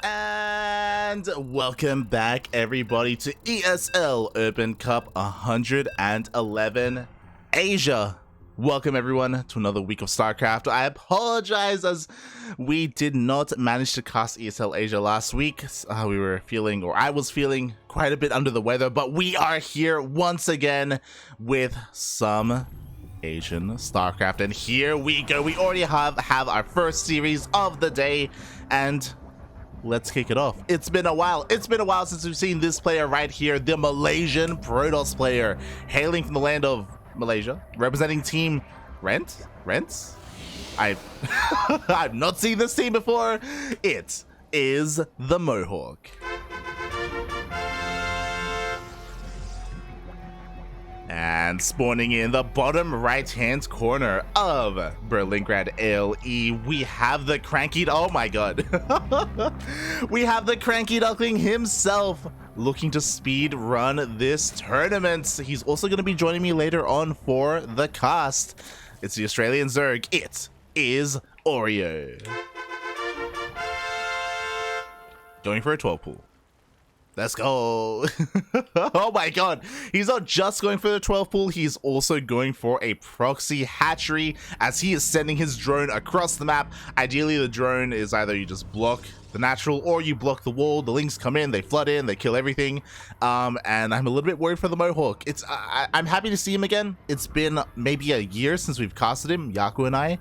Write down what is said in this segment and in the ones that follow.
And welcome back, everybody, to ESL Open Cup 111 Asia. Welcome, everyone, to another week of StarCraft. I apologize as we did not manage to cast ESL Asia last week. We were feeling, or I was feeling, quite a bit under the weather, but we are here once again with some Asian StarCraft, and here we go. We already have our first series of the day, and let's kick it off. It's been a while since we've seen this player right here, the Malaysian Protoss player, hailing from the land of Malaysia, representing team Rents. I've not seen this team before. It is TheMoeHawk. And spawning in the bottom right-hand corner of Berlingrad ALE, we have the CranKy. Oh my god. We have the CranKy Duckling himself looking to speed run this tournament. He's also going to be joining me later on for the cast. It's the Australian Zerg. It is Oreo. Going for a 12 pool. Let's go. Oh my god. He's not just going for the 12 pool, he's also going for a proxy hatchery as he is sending his drone across the map. Ideally, the drone is either you just block the natural or you block the wall. The Lings come in, they flood in, they kill everything. And I'm a little bit worried for the TheMoeHawk. I'm happy to see him again. It's been maybe a year since we've casted him, Yaku and I.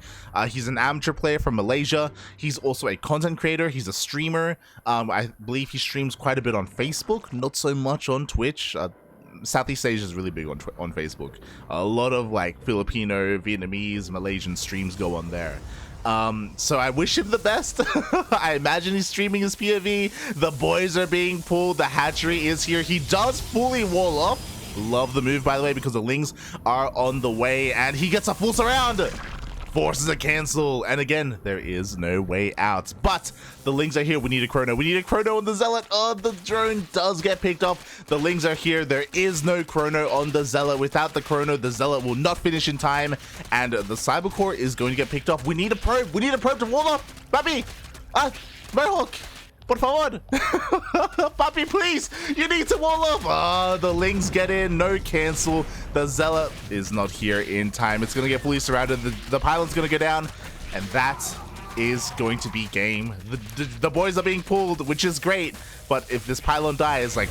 He's an amateur player from Malaysia. He's also a content creator. He's a streamer. I believe he streams quite a bit on Facebook, not so much on Twitch. Southeast Asia is really big on Facebook. A lot of like Filipino, Vietnamese, Malaysian streams go on there. So I wish him the best. I imagine he's streaming his POV. The boys are being pulled. The hatchery is here. He does fully wall off. Love the move, by the way, because the Lings are on the way, and he gets a full surround. Forces a cancel, and again, there is no way out. But the Lings are here. We need a chrono. We need a chrono on the Zealot. Oh, the drone does get picked up. The Lings are here. There is no chrono on the Zealot. Without the chrono, the Zealot will not finish in time, and the Cybercore is going to get picked up. We need a probe. We need a probe to wall up. Papi! TheMoeHawk! Por favor! Papi, please! You need to wall up! The Lings get in, no cancel. The Zealot is not here in time. It's gonna get fully surrounded. The pylon's gonna go down, and that is going to be game. The boys are being pulled, which is great, but if this pylon dies, like,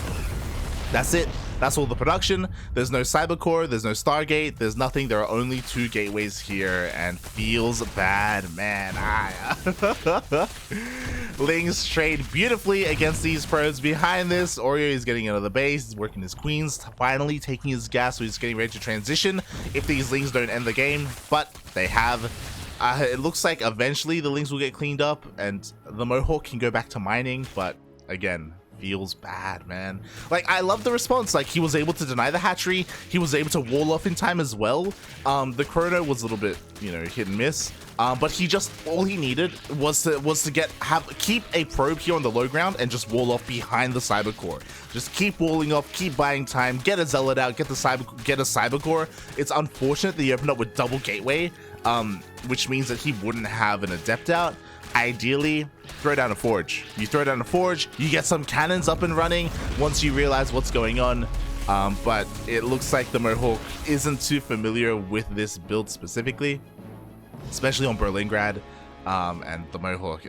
that's it. That's all the production. There's no Cybercore, there's no Stargate, there's nothing. There are only 2 gateways here, and feels bad, man. Lings trade beautifully against these pros. Behind this, Oreo is getting out of the base. He's working his queens, finally taking his gas, so he's getting ready to transition if these Lings don't end the game, but they have. It looks like eventually the Lings will get cleaned up, and the TheMoeHawk can go back to mining, but again, feels bad, man. Like, I love the response. Like, he was able to deny the hatchery. He was able to wall off in time as well. The chrono was a little bit, you know, hit and miss. But he just, all he needed was to keep a probe here on the low ground and just wall off behind the Cybercore. Just keep walling off, keep buying time, get a Zealot out, get a Cybercore. It's unfortunate that you opened up with double gateway, which means that he wouldn't have an Adept out. Ideally, throw down a forge. You throw down a forge, you get some cannons up and running once you realize what's going on. But it looks like the TheMoeHawk isn't too familiar with this build specifically, especially on Berlingrad. And the TheMoeHawk,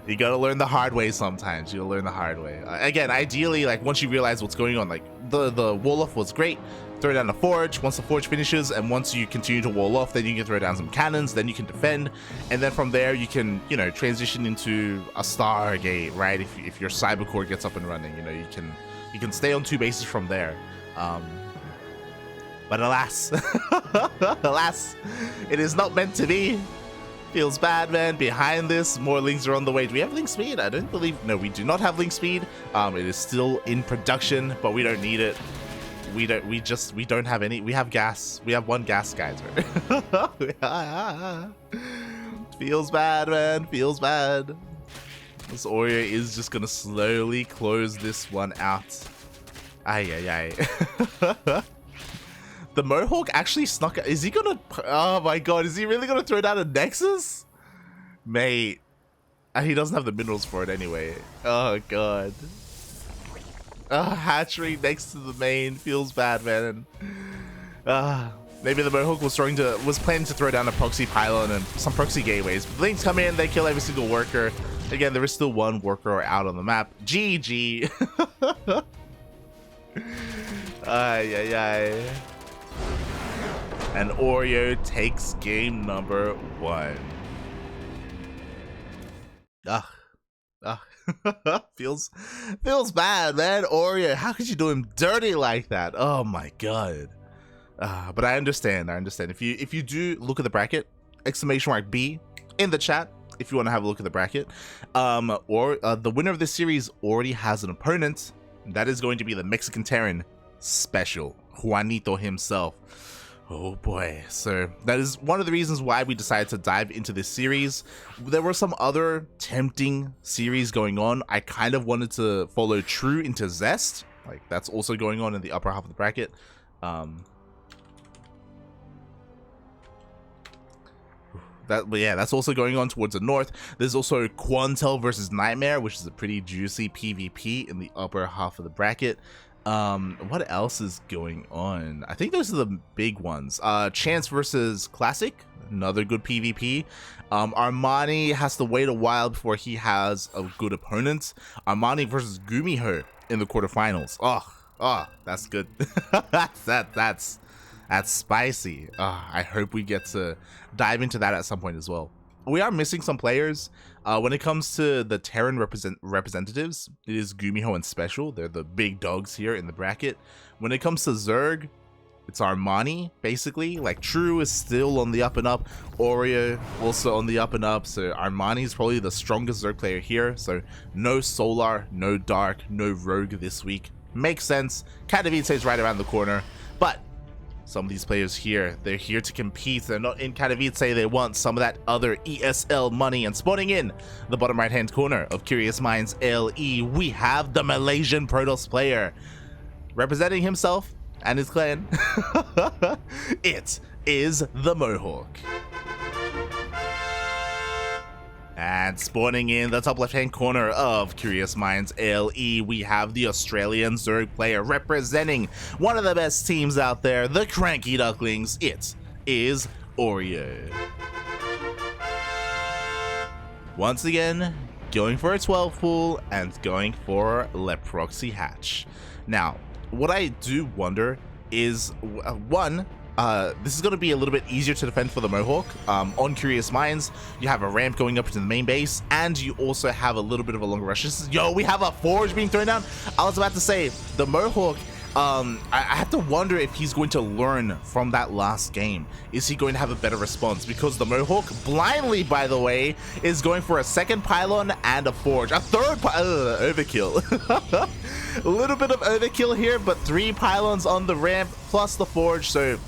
you gotta learn the hard way sometimes. You gotta learn the hard way. Again, ideally, like, once you realize what's going on, like, the wall off was great. Throw down a forge. Once the forge finishes, and once you continue to wall off, then you can throw down some cannons, then you can defend, and then from there you can, you know, transition into a Stargate, right? If your Cybercore gets up and running, you know, you can stay on 2 bases from there. But alas, alas, it is not meant to be. Feels bad, man. Behind this, more Lings are on the way. Do we have Link speed? I don't believe. No, we do not have Link speed. It is still in production, but we don't need it. We don't have any. We have gas. We have 1 gas, guys. Feels bad, man. Feels bad. This Oreo is just gonna slowly close this one out. Ay. The TheMoeHawk actually snuck. Is he gonna? Oh my god! Is he really gonna throw down a Nexus? Mate, And he doesn't have the minerals for it anyway. Oh god. Hatchery next to the main feels bad, man. Maybe the MoeHawk was planning to throw down a proxy pylon and some proxy gateways. But Lynx come in, they kill every single worker. Again, there is still one worker out on the map. GG. Ay, ay, ay. And Oreo takes game number 1. Feels bad, man. Oreo, how could you do him dirty like that? Oh my god. But I understand. If you do look at the bracket, !B in the chat if you want to have a look at the bracket. The winner of this series already has an opponent. That is going to be the Mexican Terran Special, Juanito himself. Oh boy. So that is one of the reasons why we decided to dive into this series. There were some other tempting series going on. I kind of wanted to follow True into Zest. Like, that's also going on in the upper half of the bracket. That's also going on towards the north. There's also Quantel versus Nightmare, which is a pretty juicy PvP in the upper half of the bracket. What else is going on? I think those are the big ones. Chance versus Classic, another good PvP. Armani has to wait a while before he has a good opponent. Armani versus Gumiho in the quarterfinals. Oh, that's good. that's spicy. I hope we get to dive into that at some point as well. We are missing some players. When it comes to the Terran representatives, it is Gumiho and Special. They're the big dogs here in the bracket. When it comes to Zerg, it's Armani, basically. Like, True is still on the up and up. Oreo also on the up and up. So Armani is probably the strongest Zerg player here. So no Solar, no Dark, no Rogue this week. Makes sense. Katowice is right around the corner. But some of these players here, they're here to compete. They're not in Katowice. They want some of that other ESL money. And spawning in the bottom right hand corner of Curious Minds LE, we have the Malaysian Protoss player representing himself and his clan. It is TheMoeHawk. And spawning in the top left-hand corner of Curious Minds LE, we have the Australian Zerg player representing one of the best teams out there, the CranKy Ducklings. It is Oreo. Once again, going for a 12 pool and going for Le Proxy Hatch. Now, what I do wonder is, one, this is going to be a little bit easier to defend for the MoeHawk. On Curious Minds, you have a ramp going up into the main base, and you also have a little bit of a longer rush. Yo, we have a forge being thrown down. I was about to say, the MoeHawk, I have to wonder if he's going to learn from that last game. Is he going to have a better response? Because the MoeHawk, blindly, by the way, is going for a second pylon and a forge. A third overkill. A little bit of overkill here, but 3 pylons on the ramp plus the forge, so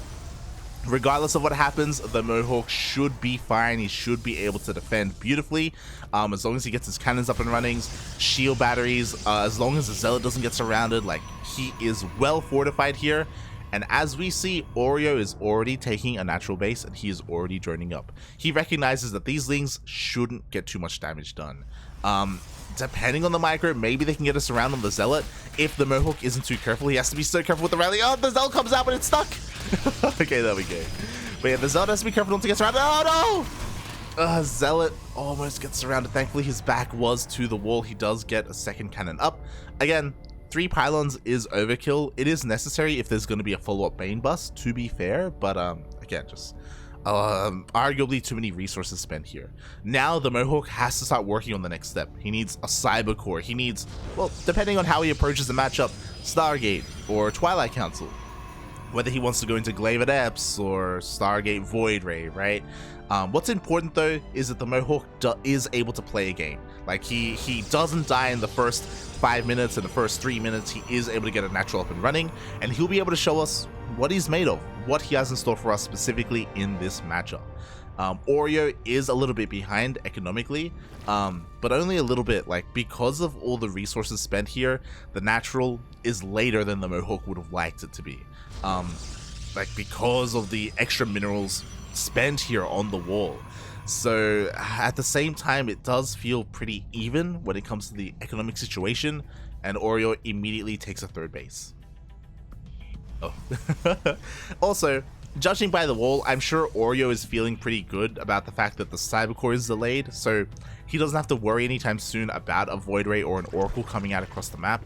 regardless of what happens, the MoeHawk should be fine. He should be able to defend beautifully, as long as he gets his cannons up and running, shield batteries, as long as the Zealot doesn't get surrounded. Like, he is well fortified here. And as we see, Oreo is already taking a natural base and he is already joining up. He recognizes that these Lings shouldn't get too much damage done. Depending on the micro, maybe they can get us around on the Zealot. If the MoeHawk isn't too careful, he has to be so careful with the rally. Oh, the Zealot comes out, but it's stuck. Okay, there we go. But yeah, the Zealot has to be careful not to get surrounded. Oh no! Zealot almost gets surrounded. Thankfully, his back was to the wall. He does get a second cannon up. Again, 3 pylons is overkill. It is necessary if there's going to be a follow-up main bus, to be fair. But again, just arguably too many resources spent here. Now the MoeHawk has to start working on the next step. He needs a cyber core. He needs, well, depending on how he approaches the matchup, Stargate or Twilight Council. Whether he wants to go into Glaive Adepts or Stargate Void Ray, right? What's important though is that the MoeHawk is able to play a game. Like, he doesn't die in the first 5 minutes. In the first 3 minutes, he is able to get a natural up and running, and he'll be able to show us what he's made of, what he has in store for us specifically in this matchup. Oreo is a little bit behind economically, but only a little bit. Like, because of all the resources spent here, the natural is later than the MoeHawk would have liked it to be. Like, because of the extra minerals spent here on the wall. So at the same time, it does feel pretty even when it comes to the economic situation, and Oreo immediately takes a third base. Oh. Also, judging by the wall, I'm sure Oreo is feeling pretty good about the fact that the Cybercore is delayed, so he doesn't have to worry anytime soon about a Void Ray or an Oracle coming out across the map.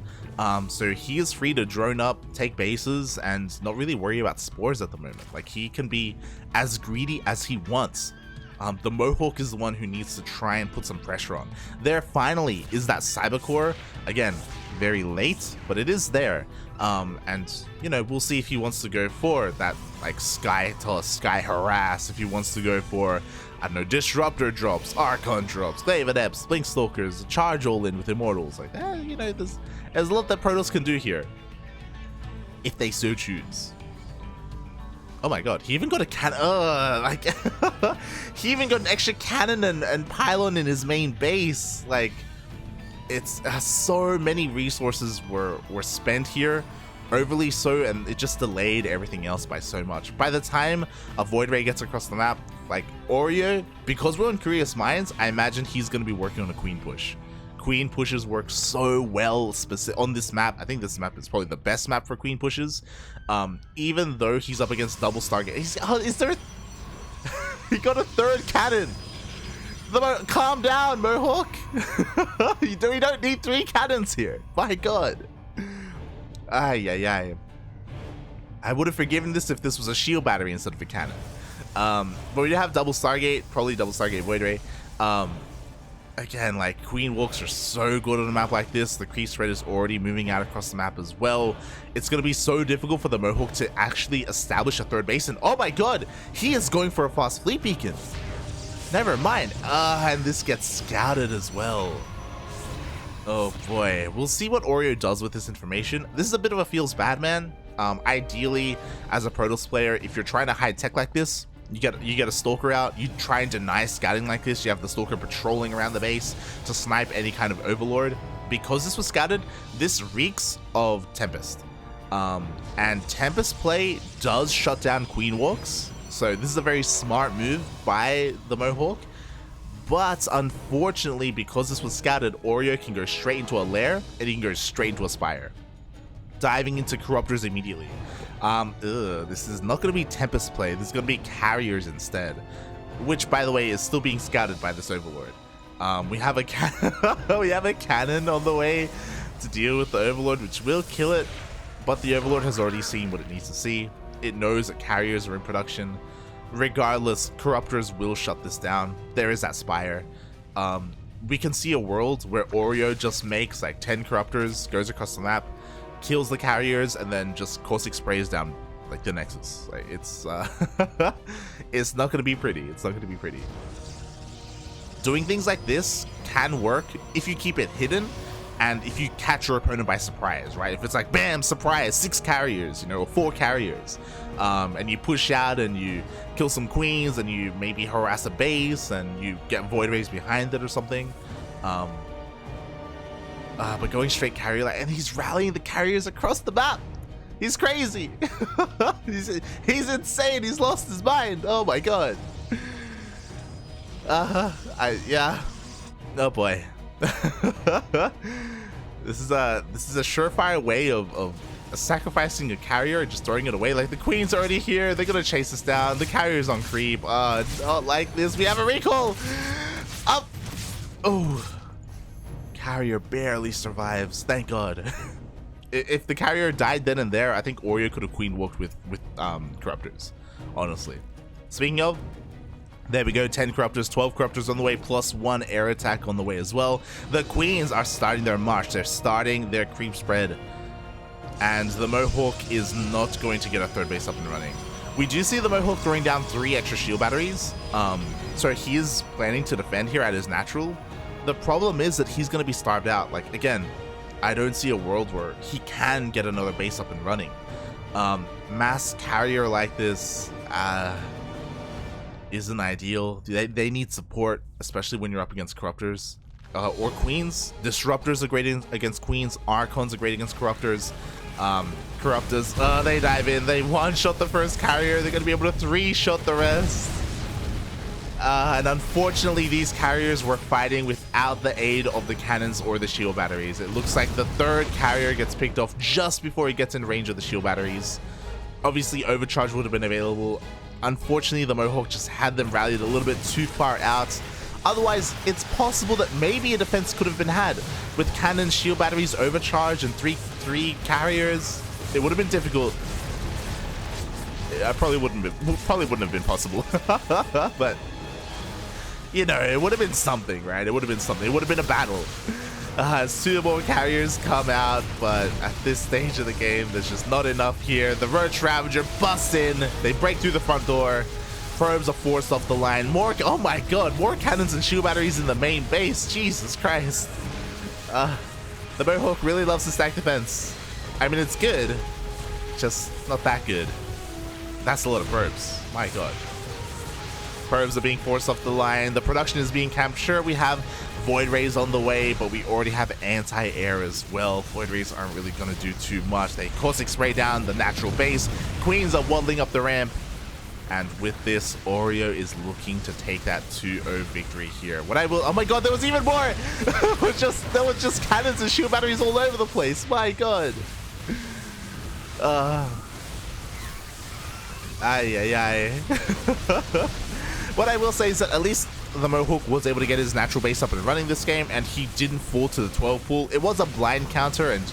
So he is free to drone up, take bases, and not really worry about spores at the moment. Like, he can be as greedy as he wants. TheMoeHawk is the one who needs to try and put some pressure on. There finally is that Cybercore. Again, very late, but it is there. And, you know, we'll see if he wants to go for that, like, Sky Harass, if he wants to go for, I don't know, Disruptor drops, Archon drops, David Epps, Blink Stalkers, charge all in with Immortals. Like, you know, there's a lot that Protoss can do here, if they so choose. Oh my god, he even got a cannon. Like, he even got an extra cannon and pylon in his main base. Like, it's so many resources were spent here, overly so, and it just delayed everything else by so much. By the time a Void Ray gets across the map, like, Oreo, because we're on Curious Minds, I imagine he's going to be working on a Queen push. Queen pushes work so well on this map. I think this map is probably the best map for Queen pushes. Even though he's up against double Stargate. Is there he got a third cannon. Calm down, MoeHawk. We don't need 3 cannons here. My god. I would have forgiven this if this was a shield battery instead of a cannon. But we have double Stargate, probably double Stargate Void Ray. Again, like, Queen walks are so good on a map like this. The creep spread is already moving out across the map as well. It's going to be so difficult for the MoeHawk to actually establish a third base. And oh my god, he is going for a fast fleet beacon. Never mind. And this gets scouted as well. Oh boy, we'll see what Oreo does with this information. This is a bit of a feels bad, man. Ideally, as a Protoss player, if you're trying to hide tech like this, you get a Stalker out, you try and deny scouting like this, you have the Stalker patrolling around the base to snipe any kind of Overlord. Because this was scouted, this reeks of Tempest. And Tempest play does shut down Queen walks, so this is a very smart move by the MoeHawk. But unfortunately, because this was scouted, Oreo can go straight into a lair, and he can go straight into a Spire, diving into Corruptors immediately. This is not going to be Tempest play. This is going to be Carriers instead, which, by the way, is still being scouted by this Overlord. We have a cannon on the way to deal with the Overlord, which will kill it, but the Overlord has already seen what it needs to see. It knows that Carriers are in production. Regardless, Corruptors will shut this down. There is that Spire. We can see a world where Oreo just makes like 10 Corruptors, goes across the map, kills the Carriers, and then just caustic sprays down like the Nexus. Like, it's it's not gonna be pretty. It's not gonna be pretty. Doing things like this can work if you keep it hidden and if you catch your opponent by surprise, right? If it's like, bam, surprise, 6 Carriers, you know, or 4 Carriers, and you push out and you kill some Queens and you maybe harass a base and you get Void Rays behind it or something. But going straight Carrier, and he's rallying the Carriers across the map. He's crazy. he's insane. Is lost his mind. Oh my god. Yeah. Oh boy. This is a surefire way of sacrificing a Carrier and just throwing it away. Like, the Queen's already here. They're gonna chase us down. The Carrier's on creep. Not like this. We have a recall. Up. Oh. Carrier barely survives. Thank god. If the Carrier died then and there, I think Oreo could have Queen walked with Corruptors, honestly. Speaking of, there we go, 10 Corruptors, 12 Corruptors on the way, plus 1 air attack on the way as well. The Queens are starting their march. They're starting their creep spread. And the MoeHawk is not going to get a third base up and running. We do see the MoeHawk throwing down 3 extra shield batteries. So he is planning to defend here at his natural. The problem is that he's going to be starved out. Like, again, I don't see a world where he can get another base up and running. Mass Carrier like this isn't ideal. They need support, especially when you're up against Corruptors. Or Queens. Disruptors are great against Queens. Archons are great against Corruptors. Corruptors, they dive in. They one-shot the first Carrier. They're going to be able to 3-shot the rest. And unfortunately, these carriers were fighting without the aid of the cannons or the shield batteries. It looks like the third carrier gets picked off just before he gets in range of the shield batteries. Obviously, overcharge would have been available. Unfortunately, the TheMoeHawk just had them rallied a little bit too far out. Otherwise, it's possible that maybe a defense could have been had. With cannons, shield batteries, overcharge, and three carriers, it would have been difficult. Probably wouldn't have been possible. But you know, it would have been something, right? It would have been something. It would have been a battle. Two more carriers come out, but at this stage of the game, there's just not enough here. The Roach Ravager busts in. They break through the front door. Probes are forced off the line. More, oh my god, more cannons and shield batteries in the main base. Jesus Christ. The TheMoeHawk really loves to stack defense. I mean, it's good, just not that good. That's a lot of probes. My god. Probes are being forced off the line. The production is being camped. Sure, we have Void Rays on the way, but we already have anti-air as well. Void Rays aren't really going to do too much. They caustic spray down the natural base. Queens are waddling up the ramp. And with this, Oreo is looking to take that 2-0 victory here. What I will... Oh my god, there was even more! There was just cannons and shield batteries all over the place. My god. What I will say is that at least the TheMoeHawk was able to get his natural base up and running this game, and he didn't fall to the 12 pool. It was a blind counter, and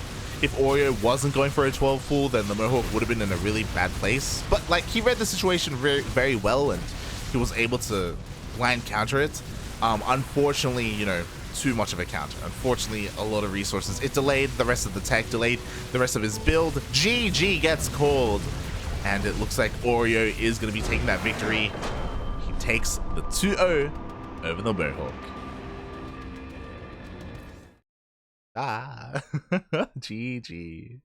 if Oreo wasn't going for a 12 pool, then the TheMoeHawk would have been in a really bad place. But like, he read the situation very, very well, and he was able to blind counter it. Unfortunately, you know, too much of a counter. Unfortunately, a lot of resources. It delayed the rest of the tech, delayed the rest of his build. GG gets called, and it looks like Oreo is going to be taking that victory. He takes the 2-0 over the TheMoeHawk. GG.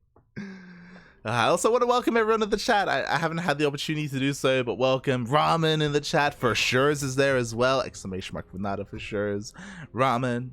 I also want to welcome everyone to the chat. I haven't had the opportunity to do so, but welcome. Ramen in the chat for sure is there as well. Exclamation mark for Nada for sure. Ramen.